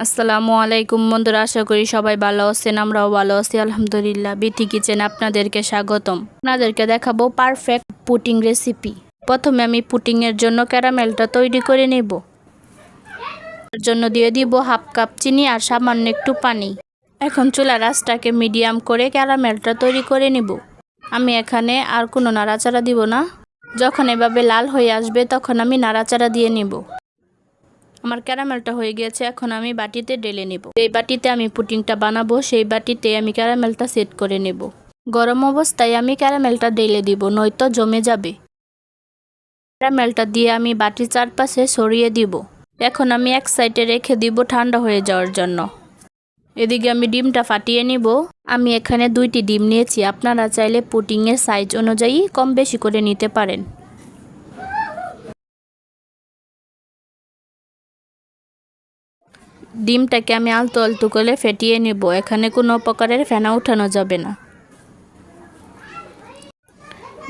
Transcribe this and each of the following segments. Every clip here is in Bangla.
আসসালামু আলাইকুম বন্ধুরা, আশা করি সবাই ভালো আছেন। আমরাও ভালো আছি আলহামদুলিল্লাহ। বিথি কিচেন আপনাদেরকে স্বাগতম। আপনাদেরকে দেখাবো পারফেক্ট পুডিং রেসিপি। প্রথমে আমি পুডিংয়ের জন্য ক্যারামেলটা তৈরি করে নেব। এর জন্য দিয়ে দিব হাফ কাপ চিনি আর সামান্য একটু পানি। এখন চুলার আঁচটাকে মিডিয়াম করে ক্যারামেলটা তৈরি করে নেব। আমি এখানে আর কোনো নাড়াচাড়া দিব না। যখন এভাবে লাল হয়ে আসবে তখন আমি নাড়াচাড়া দিয়ে নেব। আমার ক্যারামেলটা হয়ে গেছে, এখন আমি বাটিতে ঢেলে নেব। এই বাটিতে আমি পুডিংটা বানাবো, সেই বাটিতে আমি ক্যারামেলটা সেট করে নেব। গরম অবস্থায় আমি ক্যারামেলটা ঢেলে দিব, নয়তো জমে যাবে। ক্যারামেলটা দিয়ে আমি বাটির চারপাশে ছড়িয়ে দিব। এখন আমি এক সাইডে রেখে দিব ঠান্ডা হয়ে যাওয়ার জন্য। এদিকে আমি ডিমটা ফাটিয়ে নিব। আমি এখানে 2টি ডিম নিয়েছি। আপনারা চাইলে পুডিংয়ের সাইজ অনুযায়ী কম বেশি করে নিতে পারেন। ডিমটাকে আমি আলতো আলতো করে ফেটিয়ে নেব। এখানে কোনো প্রকারের ফেনা উঠানো যাবে না।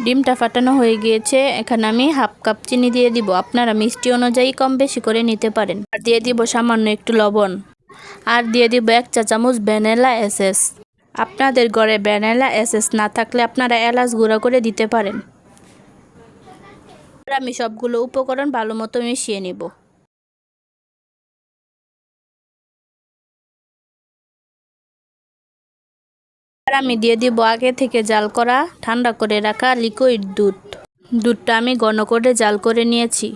ডিমটা ফাটানো হয়ে গিয়েছে, এখানে আমি হাফ কাপ চিনি দিয়ে দিব। আপনারা মিষ্টি অনুযায়ী কম বেশি করে নিতে পারেন। আর দিয়ে দিব সামান্য একটু লবণ। আর দিয়ে দিব 1 চা চামচ ভ্যানিলা এসেন্স। আপনাদের ঘরে ভ্যানিলা এসেন্স না থাকলে আপনারা এলাচ গুঁড়া করে দিতে পারেন। আমি সবগুলো উপকরণ ভালো মতো মিশিয়ে নেব। আমি দিয়ে দিব আগে থেকে জাল করা ঠান্ডা করে রাখা লিকুইড দুধ। দুধটা আমি ঘন করে জাল করে নিয়েছি।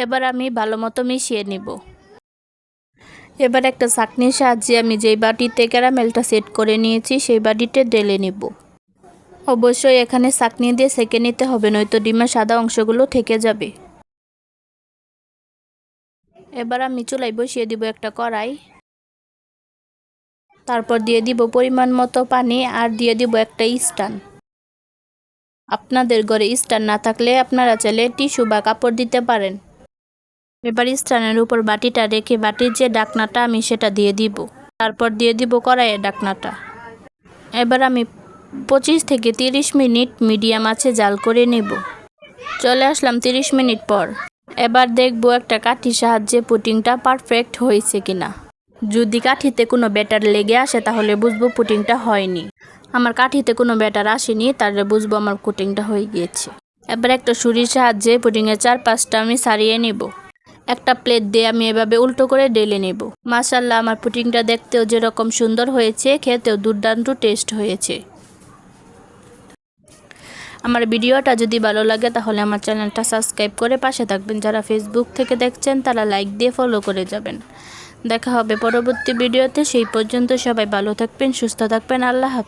এবার আমি ভালো মতো মিশিয়ে নিব। এবার একটা ছাঁকনির সাহায্যে আমি যেই বাটিতে ক্যারামেলটা সেট করে নিয়েছি সেই বাটিতে ঢেলে নিব। অবশ্যই এখানে ছাঁকনি দিয়ে সেঁকে নিতে হবে, নয়তো ডিমের সাদা অংশগুলো থেকে যাবে। এবার আমি চুলায় বসিয়ে দিব একটা কড়াই। তারপর দিয়ে দিব পরিমাণ মতো পানি আর দিয়ে দিব একটা স্ট্যান্ড। আপনাদের ঘরে স্ট্যান্ড না থাকলে আপনারা চাইলে টিস্যু বা কাপড় দিতে পারেন। এবার স্ট্যান্ডের উপর বাটিটা রেখে বাটির যে ঢাকনাটা আমি সেটা দিয়ে দিব। তারপর দিয়ে দিব কড়াইয়ের ঢাকনাটা। এবার আমি 25 থেকে 30 মিনিট মিডিয়াম আঁচে জাল করে নেব। চলে আসলাম 30 মিনিট পর। এবার দেখব একটা কাঠির সাহায্যে পুডিংটা পারফেক্ট হয়েছে কিনা। যদি কাঠিতে কোনো ব্যাটার লেগে আসে তাহলে বুঝবো পুডিংটা হয়নি। আমার কাঠিতে কোনো ব্যাটার আসেনি, তাহলে বুঝবো আমার পুডিংটা হয়ে গিয়েছে। এবার একটা ছুরির সাহায্যে পুডিংয়ের চারপাশটা আমি ছাড়িয়ে নেব। একটা প্লেট দিয়ে আমি এভাবে উল্টো করে ঢেলে নেব। মাশাআল্লাহ, আমার পুডিংটা দেখতেও যেরকম সুন্দর হয়েছে, খেতেও দুর্দান্ত টেস্ট হয়েছে। আমার ভিডিওটা যদি ভালো লাগে তাহলে আমার চ্যানেলটা সাবস্ক্রাইব করে পাশে থাকবেন। যারা ফেসবুক থেকে দেখছেন তারা লাইক দিয়ে ফলো করে যাবেন। দেখা হবে পরবর্তী ভিডিওতে। সেই পর্যন্ত সবাই ভালো থাকবেন, সুস্থ থাকবেন। আল্লাহ হাফেজ।